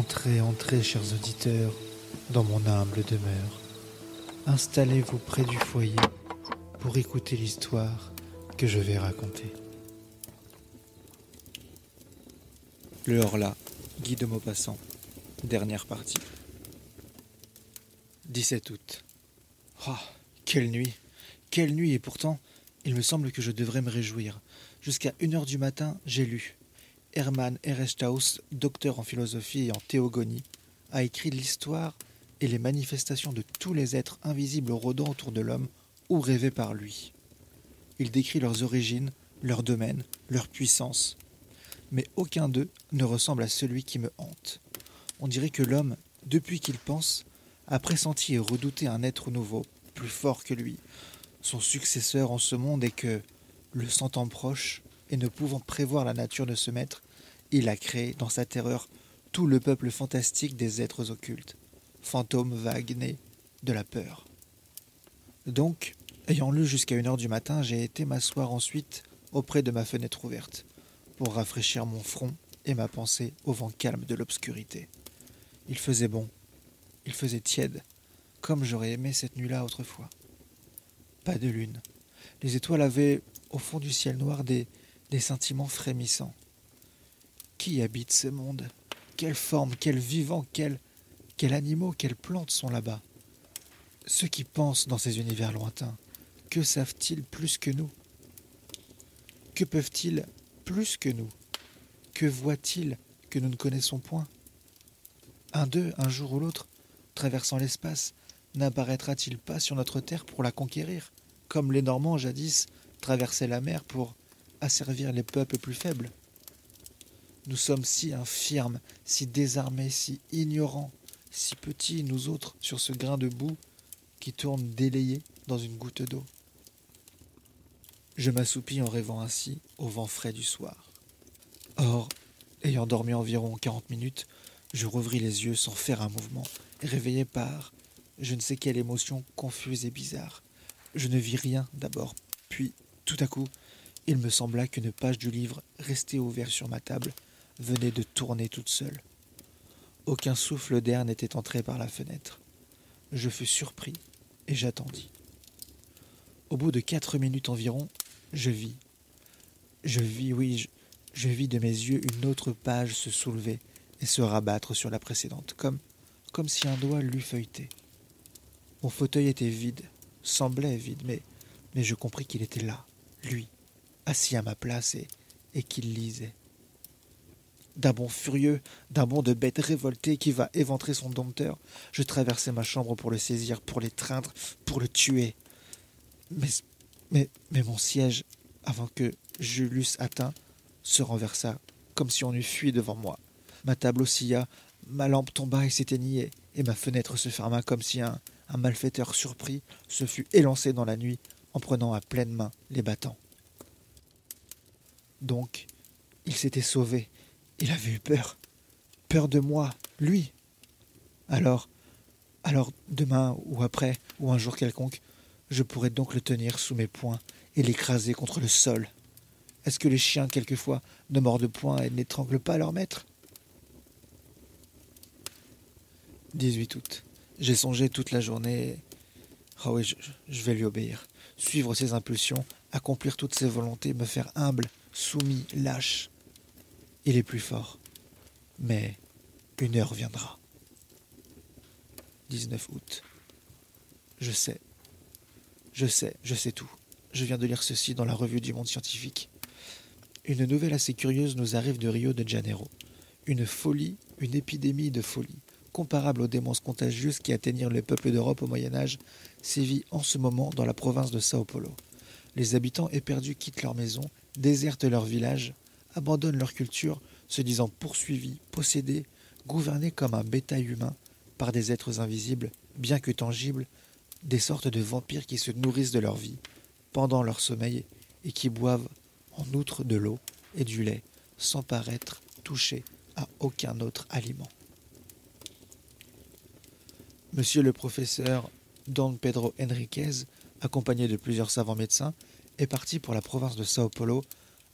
Entrez, entrez, chers auditeurs, dans mon humble demeure. Installez-vous près du foyer pour écouter l'histoire que je vais raconter. Le Horla, Guy de Maupassant, dernière partie. 17 août. Oh, quelle nuit! Quelle nuit! Et pourtant, il me semble que je devrais me réjouir. Jusqu'à 1h du matin, j'ai lu. Hermann Ehresthaus, docteur en philosophie et en théogonie, a écrit l'histoire et les manifestations de tous les êtres invisibles rôdant autour de l'homme ou rêvés par lui. Il décrit leurs origines, leur domaine, leur puissance. Mais aucun d'eux ne ressemble à celui qui me hante. On dirait que l'homme, depuis qu'il pense, a pressenti et redouté un être nouveau, plus fort que lui, son successeur en ce monde, et que, le sentant proche, et ne pouvant prévoir la nature de ce maître, il a créé, dans sa terreur, tout le peuple fantastique des êtres occultes, fantômes vagues nés de la peur. Donc, ayant lu jusqu'à 1h du matin, j'ai été m'asseoir ensuite auprès de ma fenêtre ouverte, pour rafraîchir mon front et ma pensée au vent calme de l'obscurité. Il faisait bon, il faisait tiède, comme j'aurais aimé cette nuit-là autrefois. Pas de lune. Les étoiles avaient, au fond du ciel noir, des sentiments frémissants. Qui habite ce monde? Quelles formes, quels vivants, quels animaux, quelles plantes sont là-bas? Ceux qui pensent dans ces univers lointains, que savent-ils plus que nous? Que peuvent-ils plus que nous? Que voient-ils que nous ne connaissons point? Un d'eux, un jour ou l'autre, traversant l'espace, n'apparaîtra-t-il pas sur notre terre pour la conquérir, comme les Normands jadis traversaient la mer pour asservir les peuples plus faibles? Nous sommes si infirmes, si désarmés, si ignorants, si petits, nous autres, sur ce grain de boue qui tourne délayé dans une goutte d'eau. Je m'assoupis en rêvant ainsi au vent frais du soir. Or, ayant dormi environ 40 minutes, je rouvris les yeux sans faire un mouvement, réveillé par je ne sais quelle émotion confuse et bizarre. Je ne vis rien d'abord, puis, tout à coup, il me sembla qu'une page du livre, restée ouverte sur ma table, venait de tourner toute seule. Aucun souffle d'air n'était entré par la fenêtre. Je fus surpris et j'attendis. Au bout de 4 minutes environ, je vis de mes yeux une autre page se soulever et se rabattre sur la précédente, comme si un doigt l'eût feuilleté. Mon fauteuil était vide, semblait vide, mais je compris qu'il était là, lui, assis à ma place et qu'il lisait. D'un bond furieux, d'un bond de bête révoltée qui va éventrer son dompteur, je traversai ma chambre pour le saisir, pour l'étreindre, pour le tuer. Mais mon siège, avant que je l'eusse atteint, se renversa, comme si on eût fui devant moi. Ma table oscilla, ma lampe tomba et s'éteignit, et ma fenêtre se ferma comme si un malfaiteur surpris se fût élancé dans la nuit en prenant à pleine main les battants. Donc, il s'était sauvé. Il avait eu peur. Peur de moi, lui. Alors, demain ou après, ou un jour quelconque, je pourrais donc le tenir sous mes poings et l'écraser contre le sol. Est-ce que les chiens, quelquefois, ne mordent point et n'étranglent pas leur maître? 18 août. J'ai songé toute la journée. Ah oui, je vais lui obéir. Suivre ses impulsions, accomplir toutes ses volontés, me faire humble, soumis, lâche. Il est plus fort. Mais une heure viendra. 19 août. Je sais tout. Je viens de lire ceci dans la revue du Monde scientifique. Une nouvelle assez curieuse nous arrive de Rio de Janeiro. Une folie, une épidémie de folie, comparable aux démences contagieuses qui atteignirent les peuples d'Europe au Moyen-Âge, sévit en ce moment dans la province de Sao Paulo. Les habitants éperdus quittent leurs maisons, désertent leurs villages, abandonnent leur culture, se disant poursuivis, possédés, gouvernés comme un bétail humain par des êtres invisibles, bien que tangibles, des sortes de vampires qui se nourrissent de leur vie, pendant leur sommeil, et qui boivent en outre de l'eau et du lait, sans paraître touchés à aucun autre aliment. Monsieur le professeur Don Pedro Henriquez, accompagné de plusieurs savants médecins, est parti pour la province de Sao Paulo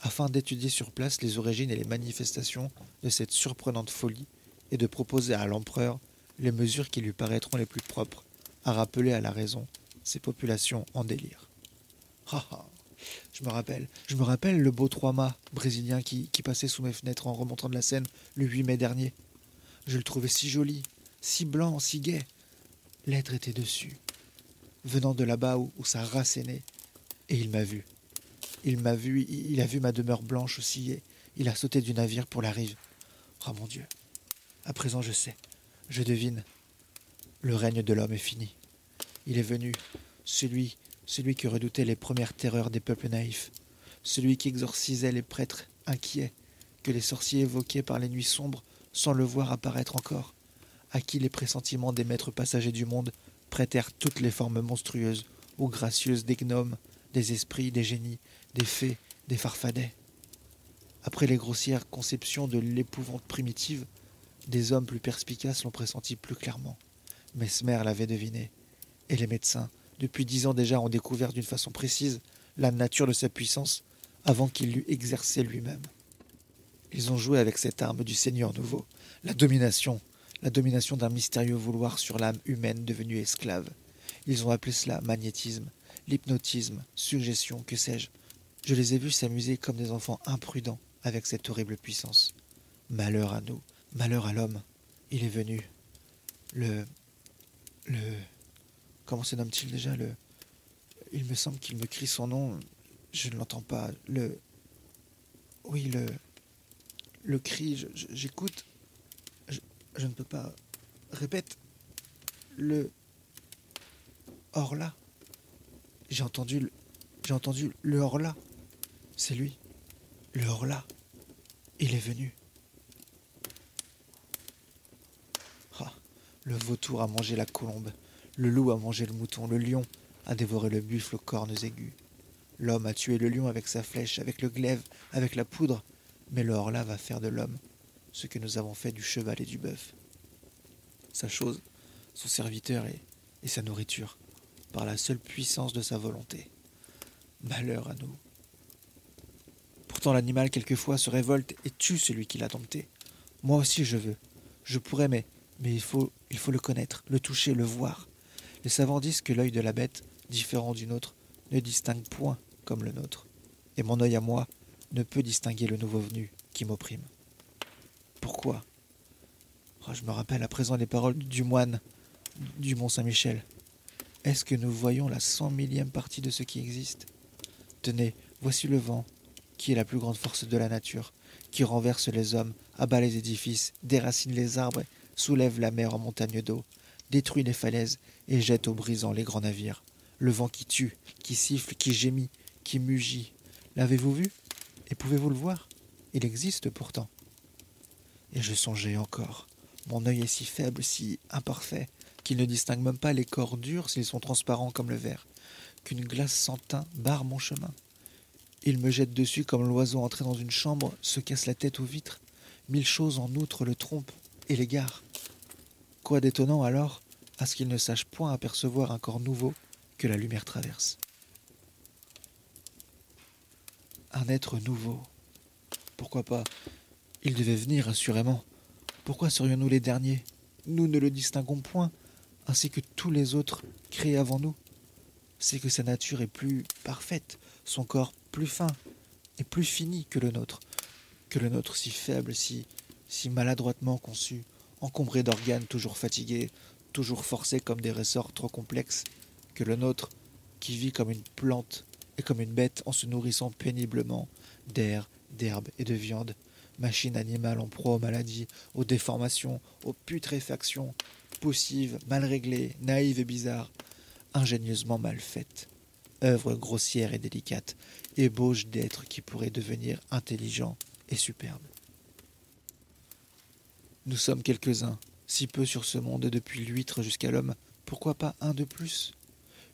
afin d'étudier sur place les origines et les manifestations de cette surprenante folie et de proposer à l'empereur les mesures qui lui paraîtront les plus propres à rappeler à la raison ces populations en délire. Ah ah, je me rappelle le beau trois-mâts brésilien qui passait sous mes fenêtres en remontant de la Seine le 8 mai dernier. Je le trouvais si joli, si blanc, si gai. L'être était dessus, venant de là-bas où sa race est née, et il m'a vu. Il a vu ma demeure blanche osciller. Il a sauté du navire pour la rive. Oh mon Dieu, à présent je sais, je devine. Le règne de l'homme est fini. Il est venu, celui qui redoutait les premières terreurs des peuples naïfs, celui qui exorcisait les prêtres inquiets, que les sorciers évoquaient par les nuits sombres sans le voir apparaître encore, à qui les pressentiments des maîtres passagers du monde prêtèrent toutes les formes monstrueuses ou gracieuses des gnomes, des esprits, des génies, des fées, des farfadets. Après les grossières conceptions de l'épouvante primitive, des hommes plus perspicaces l'ont pressenti plus clairement. Mesmer l'avait deviné, et les médecins, depuis 10 ans déjà, ont découvert d'une façon précise la nature de sa puissance avant qu'il l'eût exercée lui-même. Ils ont joué avec cette arme du Seigneur nouveau, la domination d'un mystérieux vouloir sur l'âme humaine devenue esclave. Ils ont appelé cela magnétisme, l'hypnotisme, suggestion, que sais-je. Je les ai vus s'amuser comme des enfants imprudents avec cette horrible puissance. Malheur à nous, malheur à l'homme. Il est venu. Le... Comment se nomme-t-il déjà Il me semble qu'il me crie son nom. Je ne l'entends pas. Oui, le cri, j'écoute. Je ne peux pas. Répète. Le... Horla. J'ai entendu le Horla. C'est lui. Le Horla. Il est venu. Ah, le vautour a mangé la colombe. Le loup a mangé le mouton. Le lion a dévoré le buffle aux cornes aiguës. L'homme a tué le lion avec sa flèche, avec le glaive, avec la poudre. Mais le Horla va faire de l'homme ce que nous avons fait du cheval et du bœuf. Sa chose, son serviteur et sa nourriture, par la seule puissance de sa volonté. Malheur à nous. Pourtant l'animal quelquefois se révolte et tue celui qui l'a dompté. Moi aussi je veux. Je pourrais, mais il faut le connaître, le toucher, le voir. Les savants disent que l'œil de la bête, différent du nôtre, ne distingue point comme le nôtre. Et mon œil à moi ne peut distinguer le nouveau venu qui m'opprime. Pourquoi ? Oh, je me rappelle à présent les paroles du moine du Mont Saint-Michel. Est-ce que nous voyons la 100 000e partie de ce qui existe ? Tenez, voici le vent, qui est la plus grande force de la nature, qui renverse les hommes, abat les édifices, déracine les arbres, soulève la mer en montagne d'eau, détruit les falaises et jette aux brisants les grands navires. Le vent qui tue, qui siffle, qui gémit, qui mugit. L'avez-vous vu ? Et pouvez-vous le voir ? Il existe pourtant. Et je songeais encore. Mon œil est si faible, si imparfait, qu'il ne distingue même pas les corps durs s'ils sont transparents comme le verre, qu'une glace sans teint barre mon chemin. Il me jette dessus comme l'oiseau entré dans une chambre se casse la tête aux vitres. 1000 choses en outre le trompent et l'égarent. Quoi d'étonnant alors à ce qu'il ne sache point apercevoir un corps nouveau que la lumière traverse. Un être nouveau. Pourquoi pas ? Il devait venir, assurément. Pourquoi serions-nous les derniers ? Nous ne le distinguons point, ainsi que tous les autres créés avant nous. C'est que sa nature est plus parfaite, son corps plus fin et plus fini que le nôtre si faible, si maladroitement conçu, encombré d'organes toujours fatigués, toujours forcés comme des ressorts trop complexes, que le nôtre, qui vit comme une plante et comme une bête en se nourrissant péniblement d'air, d'herbe et de viande, machine animale en proie aux maladies, aux déformations, aux putréfactions, poussive, mal réglée, naïve et bizarre, ingénieusement mal faite, œuvre grossière et délicate, ébauche d'êtres qui pourraient devenir intelligents et superbes. Nous sommes quelques-uns, si peu sur ce monde depuis l'huître jusqu'à l'homme, pourquoi pas un de plus ?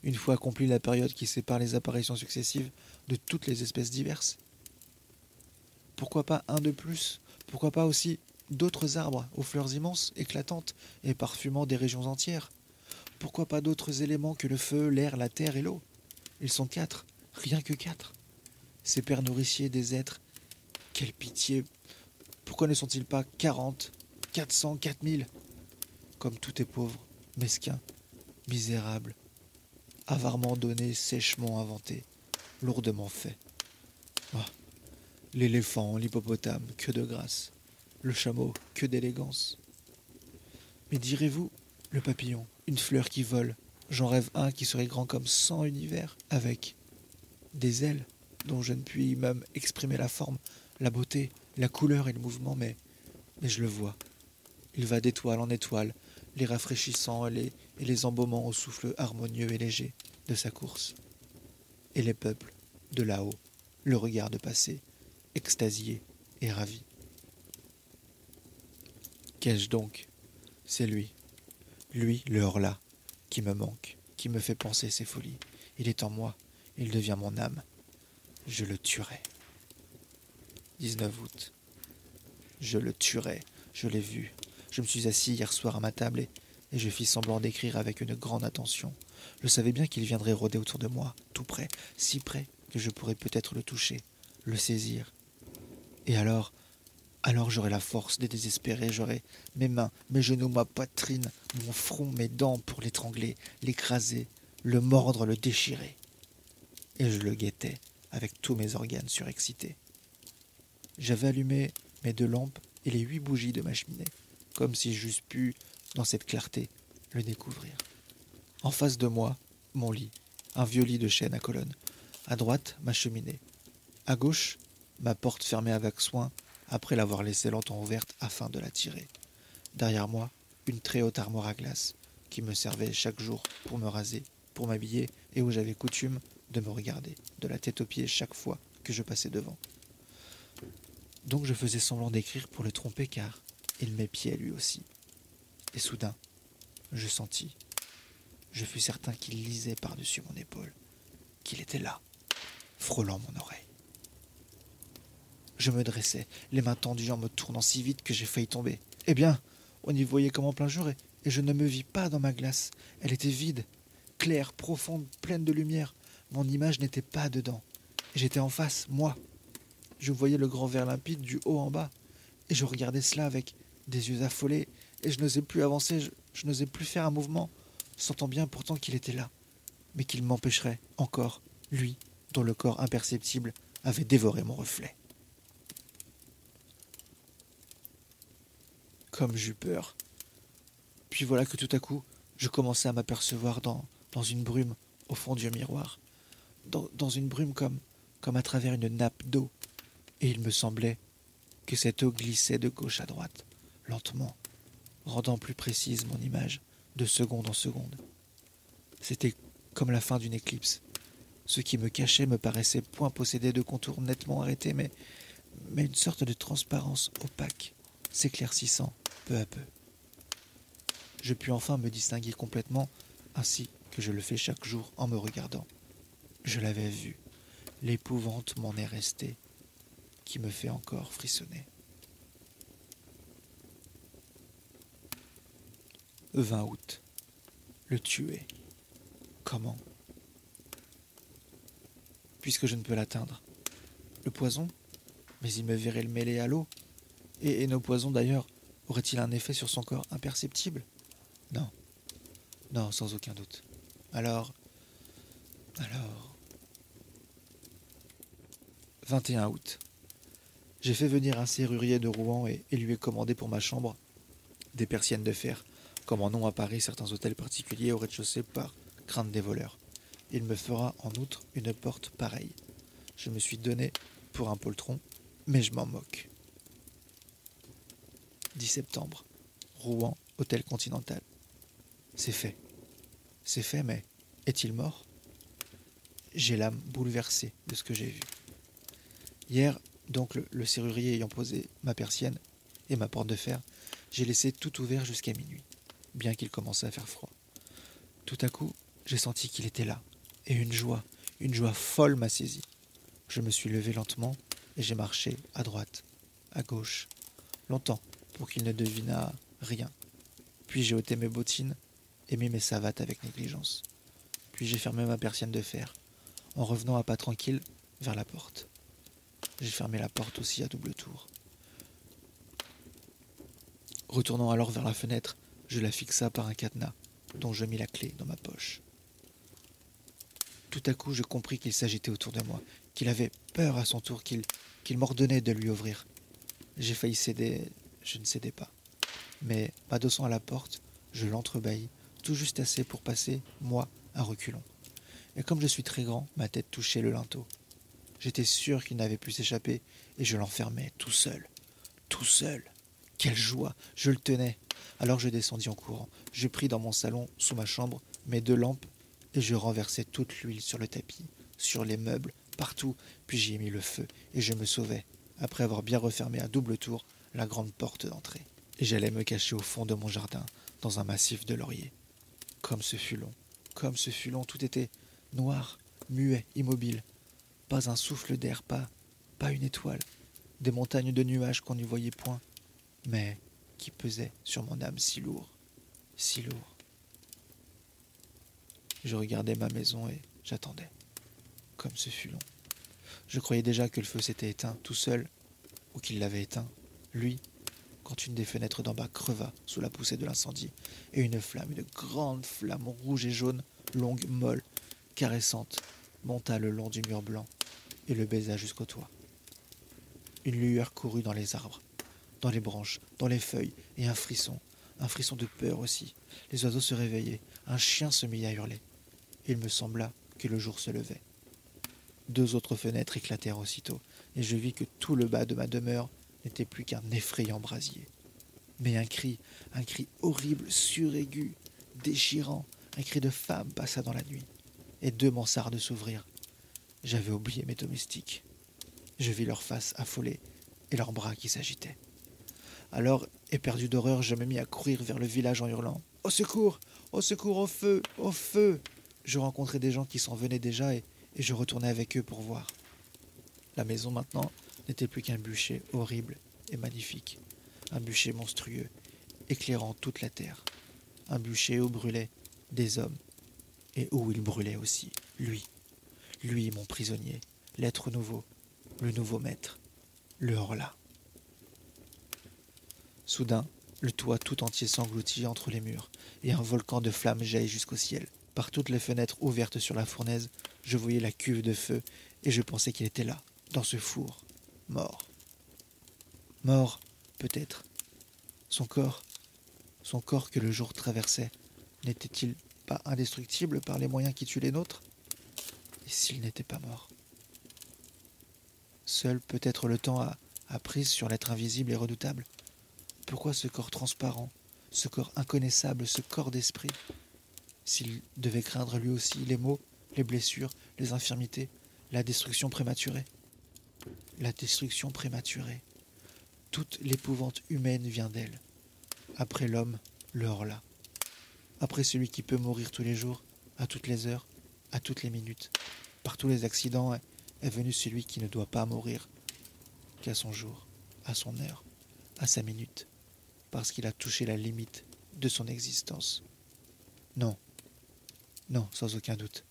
Une fois accomplie la période qui sépare les apparitions successives de toutes les espèces diverses ? Pourquoi pas un de plus ? Pourquoi pas aussi d'autres arbres aux fleurs immenses, éclatantes et parfumant des régions entières ? Pourquoi pas d'autres éléments que le feu, l'air, la terre et l'eau ? Ils sont 4, rien que 4. Ces pères nourriciers des êtres, quelle pitié ! Pourquoi ne sont-ils pas 40, 400, 4000. Comme tout est pauvre, mesquin, misérable, avarement donné, sèchement inventé, lourdement fait. Ah, l'éléphant, l'hippopotame, que de grâce. Le chameau, que d'élégance. Mais direz-vous, le papillon, une fleur qui vole, j'en rêve un qui serait grand comme 100 univers, avec des ailes dont je ne puis même exprimer la forme, la beauté, la couleur et le mouvement, mais je le vois. Il va d'étoile en étoile, les rafraîchissant et les embaumant au souffle harmonieux et léger de sa course. Et les peuples, de là-haut, le regardent passer, extasiés et ravis. Qu'ai-je donc? C'est lui, le Horla, qui me manque, qui me fait penser ses folies. Il est en moi, il devient mon âme. Je le tuerai. 19 août. Je le tuerai, je l'ai vu. Je me suis assis hier soir à ma table et je fis semblant d'écrire avec une grande attention. Je savais bien qu'il viendrait rôder autour de moi, tout près, si près que je pourrais peut-être le toucher, le saisir. Et alors j'aurais la force de désespérer, j'aurais mes mains, mes genoux, ma poitrine, mon front, mes dents pour l'étrangler, l'écraser, le mordre, le déchirer. Et je le guettais avec tous mes organes surexcités. J'avais allumé mes 2 lampes et les 8 bougies de ma cheminée, comme si j'eusse pu, dans cette clarté, le découvrir. En face de moi, mon lit, un vieux lit de chêne à colonnes. À droite, ma cheminée. À gauche, ma porte fermée avec soin, après l'avoir laissée longtemps ouverte afin de la tirer. Derrière moi, une très haute armoire à glace, qui me servait chaque jour pour me raser, pour m'habiller, et où j'avais coutume de me regarder, de la tête aux pieds chaque fois que je passais devant. Donc je faisais semblant d'écrire pour le tromper, car il m'épiait lui aussi. Et soudain, je sentis, je fus certain qu'il lisait par-dessus mon épaule, qu'il était là, frôlant mon oreille. Je me dressai, les mains tendues en me tournant si vite que j'ai failli tomber. Eh bien, on y voyait comme en plein jour, et je ne me vis pas dans ma glace. Elle était vide, claire, profonde, pleine de lumière. Mon image n'était pas dedans. Et j'étais en face, moi. Je voyais le grand verre limpide du haut en bas, et je regardais cela avec des yeux affolés, et je n'osais plus avancer, je n'osais plus faire un mouvement, sentant bien pourtant qu'il était là, mais qu'il m'empêcherait encore, lui, dont le corps imperceptible avait dévoré mon reflet. Comme j'eus peur. Puis voilà que tout à coup, je commençais à m'apercevoir dans une brume au fond du miroir, dans une brume comme à travers une nappe d'eau, et il me semblait que cette eau glissait de gauche à droite, lentement, rendant plus précise mon image, de seconde en seconde. C'était comme la fin d'une éclipse. Ce qui me cachait me paraissait point posséder de contours nettement arrêtés, mais une sorte de transparence opaque, s'éclaircissant peu à peu. Je pus enfin me distinguer complètement, ainsi que je le fais chaque jour en me regardant. Je l'avais vu. L'épouvante m'en est restée, qui me fait encore frissonner. 20 août. Le tuer. Comment? Puisque je ne peux l'atteindre. Le poison? Mais il me verrait le mêler à l'eau. Et nos poisons d'ailleurs, auraient-ils un effet sur son corps imperceptible? Non. Non, sans aucun doute. Alors... 21 août. J'ai fait venir un serrurier de Rouen et lui ai commandé pour ma chambre des persiennes de fer, comme en ont à Paris certains hôtels particuliers au rez-de-chaussée par crainte des voleurs. Il me fera en outre une porte pareille. Je me suis donné pour un poltron, mais je m'en moque. 10 septembre. Rouen, hôtel Continental. C'est fait. C'est fait, mais est-il mort? J'ai l'âme bouleversée de ce que j'ai vu. Hier, donc, le serrurier ayant posé ma persienne et ma porte de fer, j'ai laissé tout ouvert jusqu'à minuit, bien qu'il commençât à faire froid. Tout à coup, j'ai senti qu'il était là, et une joie folle m'a saisi. Je me suis levé lentement, et j'ai marché à droite, à gauche, longtemps, pour qu'il ne devinât rien. Puis j'ai ôté mes bottines et mis mes savates avec négligence. Puis j'ai fermé ma persienne de fer, en revenant à pas tranquille vers la porte. J'ai fermé la porte aussi à double tour. Retournant alors vers la fenêtre, je la fixa par un cadenas, dont je mis la clé dans ma poche. Tout à coup, je compris qu'il s'agitait autour de moi, qu'il avait peur à son tour, qu'il m'ordonnait de lui ouvrir. J'ai failli céder, je ne cédais pas. Mais, m'adossant à la porte, je l'entrebâillis, tout juste assez pour passer, moi, à reculons. Et comme je suis très grand, ma tête touchait le linteau. J'étais sûr qu'il n'avait pu s'échapper, et je l'enfermais tout seul. Tout seul. Quelle joie. Je le tenais. Alors je descendis en courant. Je pris dans mon salon, sous ma chambre, mes 2 lampes, et je renversai toute l'huile sur le tapis, sur les meubles, partout, puis j'y ai mis le feu, et je me sauvai, après avoir bien refermé à double tour la grande porte d'entrée. Et j'allais me cacher au fond de mon jardin, dans un massif de lauriers. Comme ce fut long, tout était noir, muet, immobile. Pas un souffle d'air, pas une étoile. Des montagnes de nuages qu'on n'y voyait point, mais qui pesaient sur mon âme si lourd, si lourd. Je regardais ma maison et j'attendais. Comme ce fut long. Je croyais déjà que le feu s'était éteint tout seul, ou qu'il l'avait éteint, lui, quand une des fenêtres d'en bas creva sous la poussée de l'incendie, et une grande flamme rouge et jaune, longue, molle, caressante, monta le long du mur blanc et le baisa jusqu'au toit. Une lueur courut dans les arbres, dans les branches, dans les feuilles, et un frisson de peur aussi. Les oiseaux se réveillaient, un chien se mit à hurler. Il me sembla que le jour se levait. 2 autres fenêtres éclatèrent aussitôt, et je vis que tout le bas de ma demeure n'était plus qu'un effrayant brasier. Mais un cri horrible, suraigu, déchirant, un cri de femme passa dans la nuit, et 2 mansardes s'ouvrirent. J'avais oublié mes domestiques. Je vis leurs faces affolées et leurs bras qui s'agitaient. Alors, éperdu d'horreur, je me mis à courir vers le village en hurlant « Au secours! Au secours! Au feu! Au feu !» Je rencontrais des gens qui s'en venaient déjà et je retournais avec eux pour voir. La maison maintenant n'était plus qu'un bûcher horrible et magnifique, un bûcher monstrueux, éclairant toute la terre, un bûcher où brûlaient des hommes et où il brûlait aussi, lui, mon prisonnier, l'être nouveau, le nouveau maître, le Horla. Soudain, le toit tout entier s'engloutit entre les murs, et un volcan de flammes jaillit jusqu'au ciel. Par toutes les fenêtres ouvertes sur la fournaise, je voyais la cuve de feu, et je pensais qu'il était là, dans ce four, mort. Mort, peut-être. Son corps que le jour traversait, n'était-il pas indestructible par les moyens qui tuent les nôtres? Et s'il n'était pas mort? Seul peut-être le temps a prise sur l'être invisible et redoutable. Pourquoi ce corps transparent, ce corps inconnaissable, ce corps d'esprit? S'il devait craindre lui aussi les maux, les blessures, les infirmités, la destruction prématurée. La destruction prématurée. Toute l'épouvante humaine vient d'elle. Après l'homme, le Horla. Après celui qui peut mourir tous les jours, à toutes les heures, à toutes les minutes. Par tous les accidents est venu celui qui ne doit pas mourir qu'à son jour, à son heure, à sa minute, parce qu'il a touché la limite de son existence. Non, non, sans aucun doute.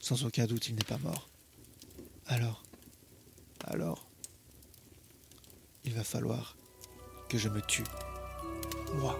Sans aucun doute, il n'est pas mort. Alors, il va falloir que je me tue, moi.